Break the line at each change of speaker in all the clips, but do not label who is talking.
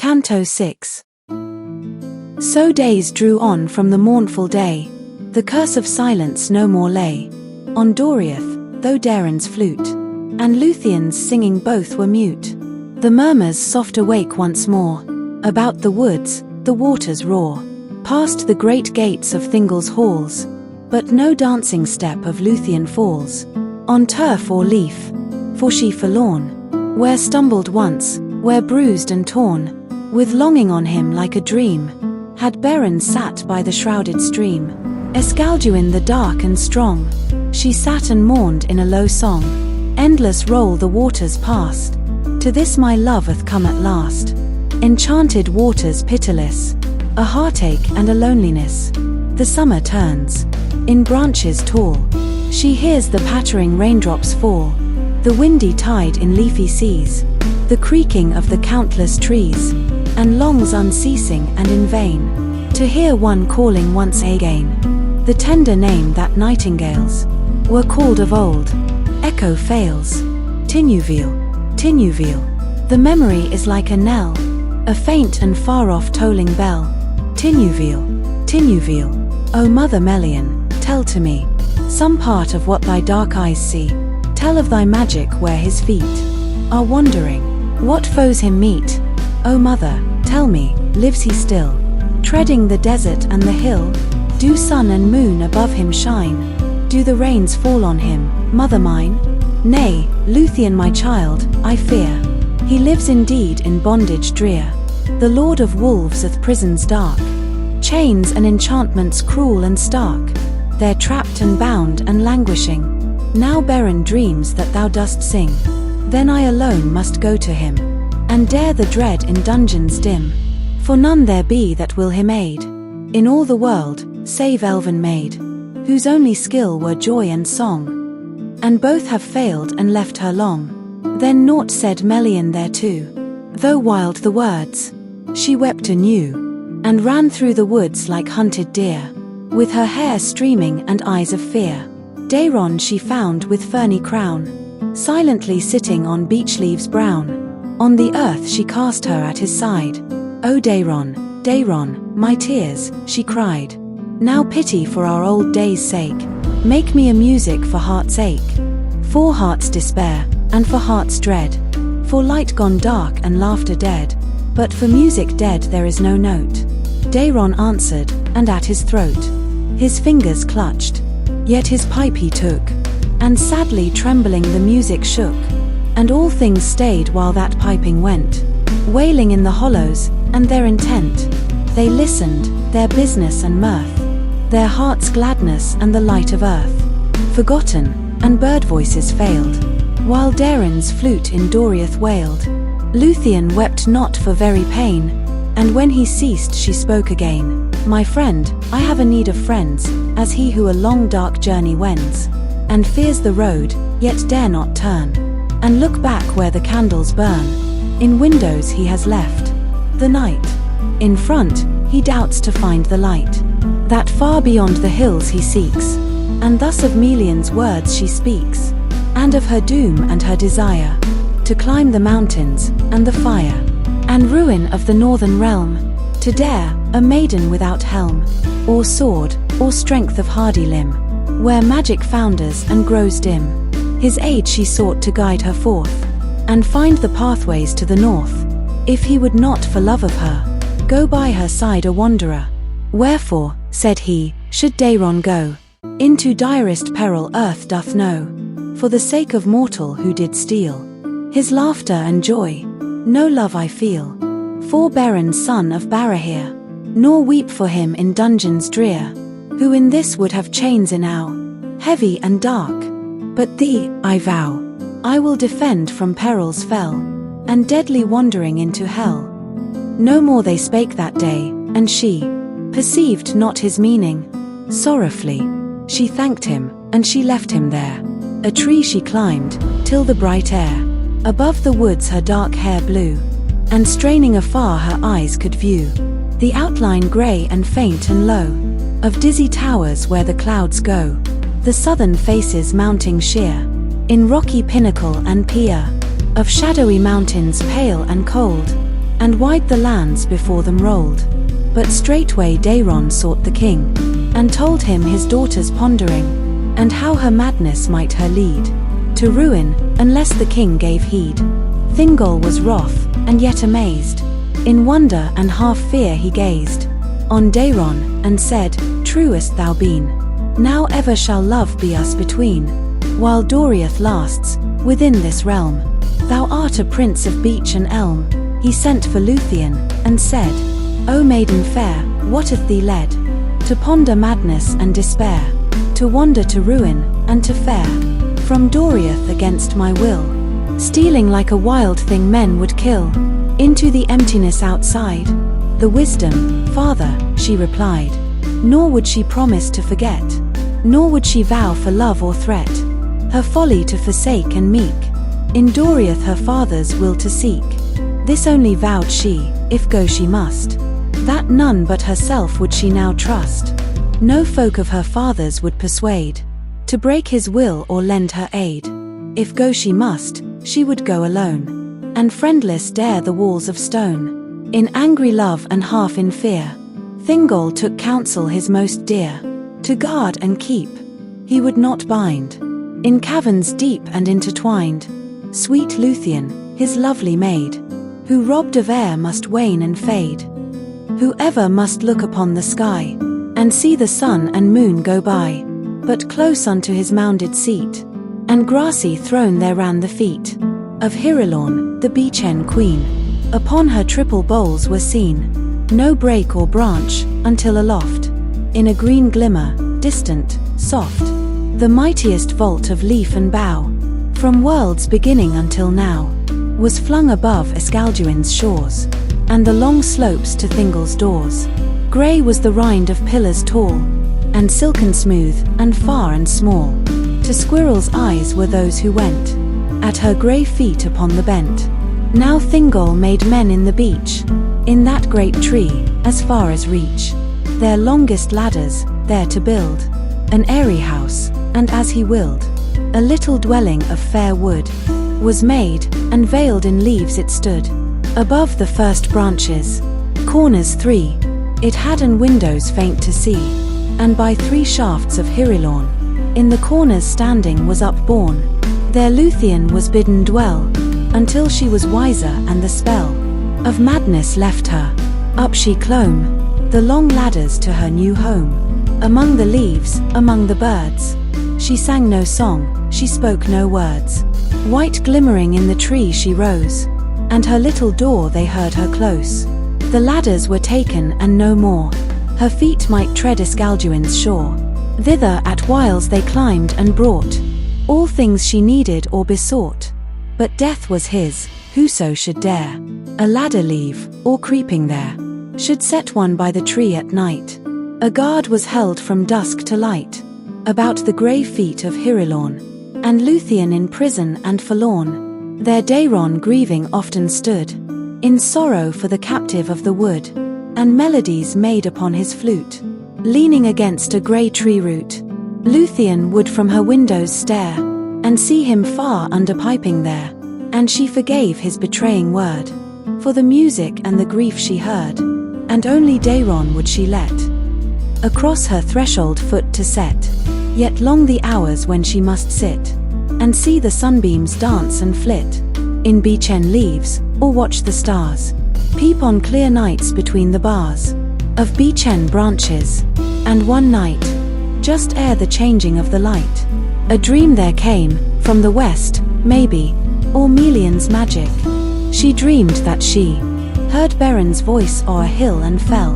Canto 6. So days drew on from the mournful day, the curse of silence no more lay on Doriath, though Daren's flute and Leithian's singing both were mute. The murmurs soft awake once more, about the woods the waters roar, past the great gates of Thingol's halls, but no dancing step of Leithian falls on turf or leaf, for she forlorn, where stumbled once, where bruised and torn, with longing on him like a dream, had Beren sat by the shrouded stream. Escalduin the dark and strong, she sat and mourned in a low song. Endless roll the waters past, to this my love hath come at last. Enchanted waters pitiless, a heartache and a loneliness. The summer turns, in branches tall, she hears the pattering raindrops fall, the windy tide in leafy seas, the creaking of the countless trees, and longs unceasing and in vain to hear one calling once again, the tender name that nightingales were called of old. Echo fails. Tinuville, Tinuville. The memory is like a knell, a faint and far-off tolling bell. Tinuville, Tinuville. O Mother Melian, tell to me some part of what thy dark eyes see. Tell of thy magic where his feet are wandering, what foes him meet. O Mother, tell me, lives he still, treading the desert and the hill? Do sun and moon above him shine? Do the rains fall on him, mother mine? Nay, Leithian my child, I fear. He lives indeed in bondage drear. The Lord of Wolves hath prisons dark, chains and enchantments cruel and stark. They're trapped and bound and languishing. Now Beren dreams that thou dost sing. Then I alone must go to him, and dare the dread in dungeons dim. For none there be that will him aid, in all the world, save elven maid, whose only skill were joy and song. And both have failed and left her long. Then naught said Melian thereto, though wild the words. She wept anew, and ran through the woods like hunted deer, with her hair streaming and eyes of fear. J.R.R she found with ferny crown, silently sitting on beech leaves brown. On the earth she cast her at his side. O J.R.R, J.R.R, my tears, she cried. Now pity for our old days' sake, make me a music for heart's ache, for heart's despair, and for heart's dread, for light gone dark and laughter dead, but for music dead there is no note. J.R.R answered, and at his throat his fingers clutched, yet his pipe he took, and sadly trembling the music shook, and all things stayed while that piping went, wailing in the hollows, and their intent. They listened, their business and mirth, their heart's gladness and the light of earth, forgotten, and bird voices failed, while Daren's flute in Doriath wailed. Leithian wept not for very pain, and when he ceased she spoke again. My friend, I have a need of friends, as he who a long dark journey wends, and fears the road, yet dare not turn, and look back where the candles burn. In windows he has left the night, in front he doubts to find the light, that far beyond the hills he seeks, and thus of Melian's words she speaks, and of her doom and her desire, to climb the mountains, and the fire, and ruin of the northern realm, to dare, a maiden without helm, or sword, or strength of hardy limb, where magic founders and grows dim. His aid she sought to guide her forth, and find the pathways to the north, if he would not for love of her, go by her side a wanderer. Wherefore, said he, should J.R.R go into direst peril earth doth know, for the sake of mortal who did steal his laughter and joy? No love I feel for Beren son of Barahir, nor weep for him in dungeons drear, who in this would have chains enow, heavy and dark. But thee, I vow, I will defend from perils fell, and deadly wandering into hell. No more they spake that day, and she perceived not his meaning. Sorrowfully she thanked him, and she left him there. A tree she climbed, till the bright air above the woods her dark hair blew, and straining afar her eyes could view the outline grey and faint and low of dizzy towers where the clouds go, the southern faces mounting sheer in rocky pinnacle and pier, of shadowy mountains pale and cold, and wide the lands before them rolled. But straightway J.R.R sought the king, and told him his daughter's pondering, and how her madness might her lead to ruin, unless the king gave heed. Thingol was wroth, and yet amazed. In wonder and half fear he gazed on J.R.R, and said, Truest thou been, now ever shall love be us between, while Doriath lasts, within this realm. Thou art a prince of beech and elm. He sent for Leithian, and said, O maiden fair, what hath thee led to ponder madness and despair, to wander to ruin, and to fare from Doriath against my will, stealing like a wild thing men would kill, into the emptiness outside? The wisdom, father, she replied, nor would she promise to forget, nor would she vow for love or threat, her folly to forsake and meek, in Doriath her father's will to seek. This only vowed she, if go she must, that none but herself would she now trust, no folk of her father's would persuade, to break his will or lend her aid. If go she must, she would go alone, and friendless dare the walls of stone. In angry love and half in fear, Thingol took counsel his most dear, to guard and keep, he would not bind, in caverns deep and intertwined, sweet Leithian, his lovely maid, who robbed of air must wane and fade, whoever must look upon the sky, and see the sun and moon go by, but close unto his mounded seat, and grassy throne there ran the feet of Hirilorn, the beechen queen. Upon her triple boles were seen no brake or branch, until aloft, in a green glimmer, distant, soft, the mightiest vault of leaf and bough, from world's beginning until now, was flung above Escalduin's shores, and the long slopes to Thingol's doors. Grey was the rind of pillars tall, and silken smooth, and far and small. To squirrels' eyes were those who went at her grey feet upon the bent. Now Thingol made men in the beech, in that great tree, as far as reach, their longest ladders, there to build an airy house, and as he willed, a little dwelling of fair wood was made, and veiled in leaves it stood. Above the first branches, corners 3, it had an windows faint to see, and by 3 shafts of Hirilorn, in the corners standing was upborne. There Leithian was bidden dwell, until she was wiser and the spell of madness left her. Up she clomb the long ladders to her new home, among the leaves, among the birds. She sang no song, she spoke no words. White glimmering in the tree she rose, and her little door they heard her close. The ladders were taken and no more, her feet might tread Escalduin's shore. Thither at whiles they climbed and brought all things she needed or besought. But death was his, whoso should dare a ladder leave, or creeping there, should set one by the tree at night. A guard was held from dusk to light, about the grey feet of Hirilorn, and Leithian in prison and forlorn. There J.R.R grieving often stood, in sorrow for the captive of the wood, and melodies made upon his flute, leaning against a grey tree root. Leithian would from her windows stare, and see him far under piping there, and she forgave his betraying word, for the music and the grief she heard, and only J.R.R would she let across her threshold foot to set. Yet long the hours when she must sit, and see the sunbeams dance and flit in beechen leaves, or watch the stars peep on clear nights between the bars of beechen branches. And one night, just ere the changing of the light, a dream there came, from the west, maybe, or Melian's magic. She dreamed that she heard Beron's voice o'er hill and fell,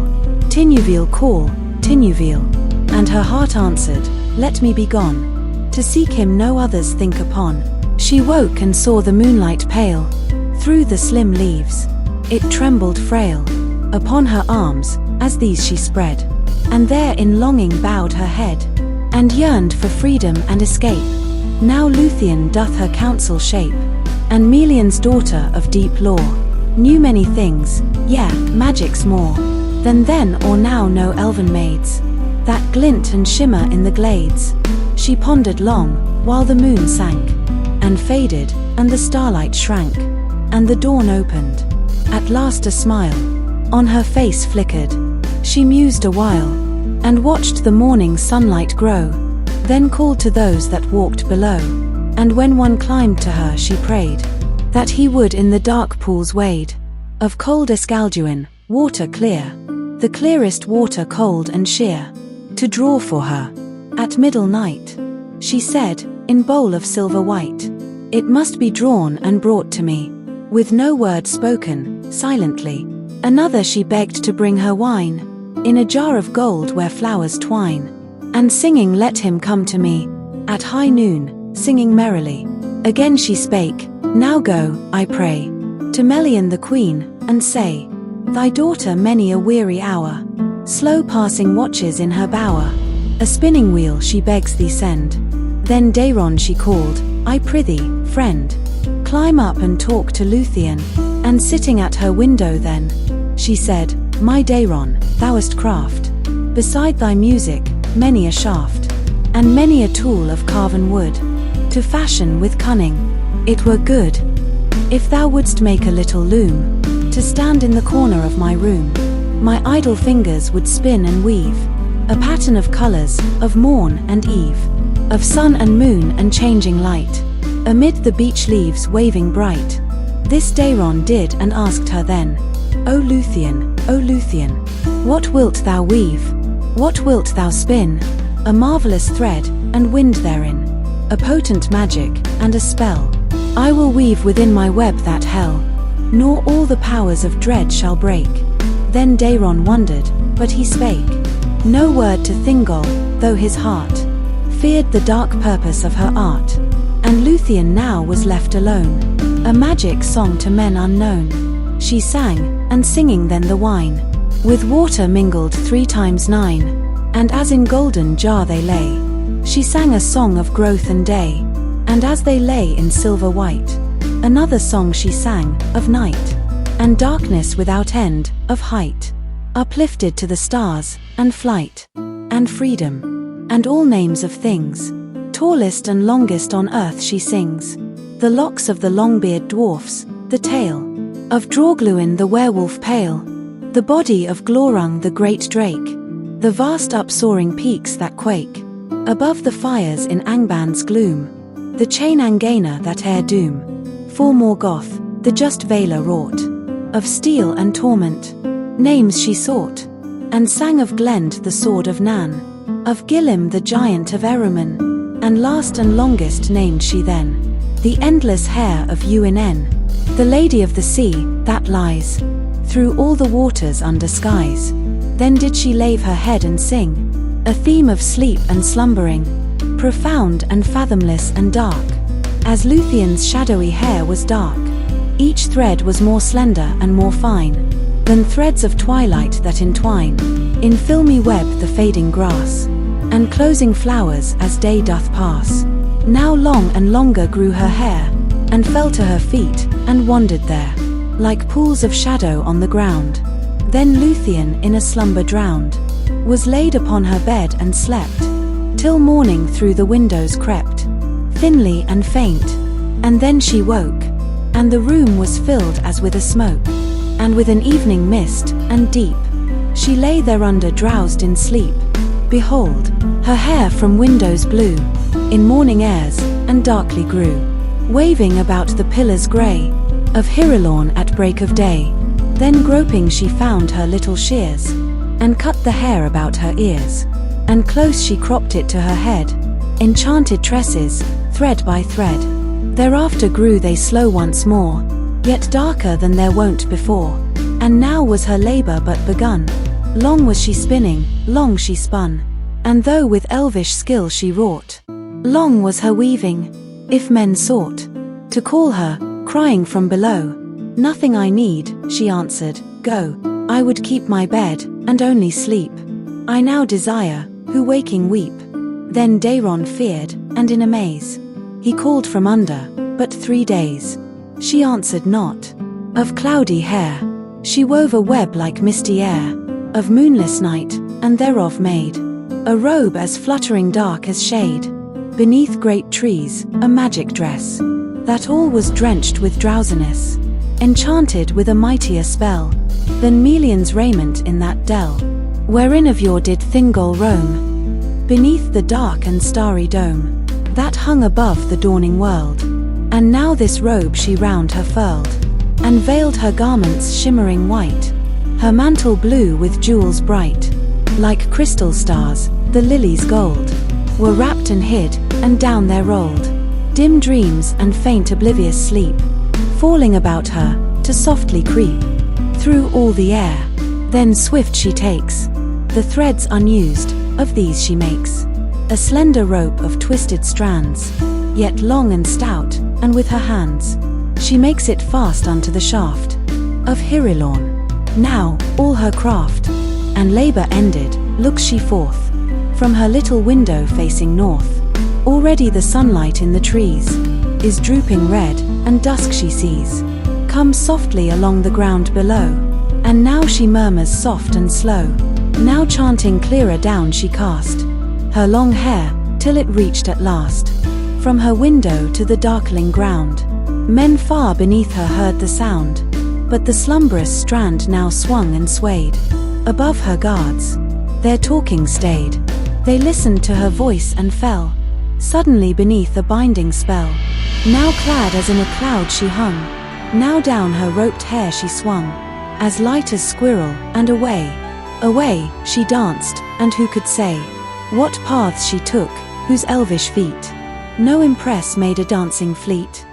Tinuville call, Tinuville, and her heart answered, let me be gone, to seek him no others think upon. She woke and saw the moonlight pale through the slim leaves. It trembled frail upon her arms, as these she spread, and there in longing bowed her head, and yearned for freedom and escape. Now Leithian doth her counsel shape, and Melian's daughter of deep lore knew many things, yea, magics more than then or now no elven maids, that glint and shimmer in the glades. She pondered long, while the moon sank and faded, and the starlight shrank, and the dawn opened. At last a smile on her face flickered. She mused a while, and watched the morning sunlight grow, then called to those that walked below. And when one climbed to her she prayed, that he would in the dark pools wade, of cold Escalduin, water clear, the clearest water cold and sheer, to draw for her, at middle night. She said, in bowl of silver white, it must be drawn and brought to me, with no word spoken, silently. Another she begged to bring her wine, in a jar of gold where flowers twine, and singing let him come to me, at high noon, singing merrily. Again she spake, now go, I pray, to Melian the queen, and say, thy daughter many a weary hour, slow passing watches in her bower, a spinning wheel she begs thee send. Then J.R.R she called, I prithee, friend, climb up and talk to Leithian, and sitting at her window then, she said, my J.R.R, thou'st craft, beside thy music, many a shaft, and many a tool of carven wood, to fashion with cunning, it were good, if thou wouldst make a little loom, to stand in the corner of my room. My idle fingers would spin and weave, a pattern of colors, of morn and eve, of sun and moon and changing light, amid the beech leaves waving bright. This J.R.R did and asked her then, O Leithian, what wilt thou weave? What wilt thou spin? A marvelous thread, and wind therein, a potent magic, and a spell. I will weave within my web that hell, nor all the powers of dread shall break. Then J.R.R wondered, but he spake no word to Thingol, though his heart feared the dark purpose of her art. And Leithian now was left alone, a magic song to men unknown. She sang, and singing then the wine, with water mingled 3 times 9, and as in golden jar they lay, she sang a song of growth and day, and as they lay in silver white, another song she sang, of night, and darkness without end, of height, uplifted to the stars, and flight, and freedom, and all names of things, tallest and longest on earth she sings, the locks of the long-beard dwarfs, the tail of Draugluin the werewolf pale, the body of Glorung the great drake, the vast upsoaring peaks that quake, above the fires in Angban's gloom, the chain Angana that ere doom, for Morgoth, the just Vela wrought, of steel and torment, names she sought, and sang of Glend the sword of Nan, of Gillim the giant of Eruman, and last and longest named she then, the endless hair of Uinen, the lady of the sea, that lies through all the waters under skies. Then did she lave her head and sing, a theme of sleep and slumbering, profound and fathomless and dark, as Leithian's shadowy hair was dark. Each thread was more slender and more fine, than threads of twilight that entwine, in filmy web the fading grass, and closing flowers as day doth pass. Now long and longer grew her hair, and fell to her feet, and wandered there, like pools of shadow on the ground. Then Leithian in a slumber drowned, was laid upon her bed and slept, till morning through the windows crept, thinly and faint, and then she woke, and the room was filled as with a smoke, and with an evening mist, and deep, she lay thereunder drowsed in sleep. Behold, her hair from windows blew, in morning airs, and darkly grew, waving about the pillars grey, of Hirilorn at break of day. Then groping she found her little shears, and cut the hair about her ears, and close she cropped it to her head, enchanted tresses, thread by thread. Thereafter grew they slow once more, yet darker than their wont before, and now was her labour but begun. Long was she spinning, long she spun, and though with elvish skill she wrought, long was her weaving, if men sought to call her, crying from below. Nothing I need, she answered, go, I would keep my bed, and only sleep. I now desire, who waking weep. Then J.R.R feared, and in amaze, he called from under, but 3 days. She answered not. Of cloudy hair, she wove a web like misty air, of moonless night, and thereof made a robe as fluttering dark as shade, beneath great trees, a magic dress, that all was drenched with drowsiness. enchanted with a mightier spell than Melian's raiment in that dell, wherein of yore did Thingol roam, beneath the dark and starry dome that hung above the dawning world. And now this robe she round her furled, and veiled her garments shimmering white, her mantle blue with jewels bright, like crystal stars, the lilies gold, were wrapped and hid, and down there rolled dim dreams and faint oblivious sleep, falling about her, to softly creep through all the air. Then swift she takes the threads unused, of these she makes a slender rope of twisted strands, yet long and stout, and with her hands she makes it fast unto the shaft of Hirilorn. Now, all her craft and labor ended, looks she forth from her little window facing north. Already the sunlight in the trees is drooping red, and dusk she sees come softly along the ground below. And now she murmurs soft and slow, now chanting clearer down she cast her long hair, till it reached at last from her window to the darkling ground. Men far beneath her heard the sound, but the slumberous strand now swung and swayed above her guards. Their talking stayed, they listened to her voice and fell suddenly beneath a binding spell. Now clad as in a cloud she hung, now down her roped hair she swung, as light as squirrel, and away, away, she danced, and who could say what paths she took, whose elvish feet no impress made a dancing fleet?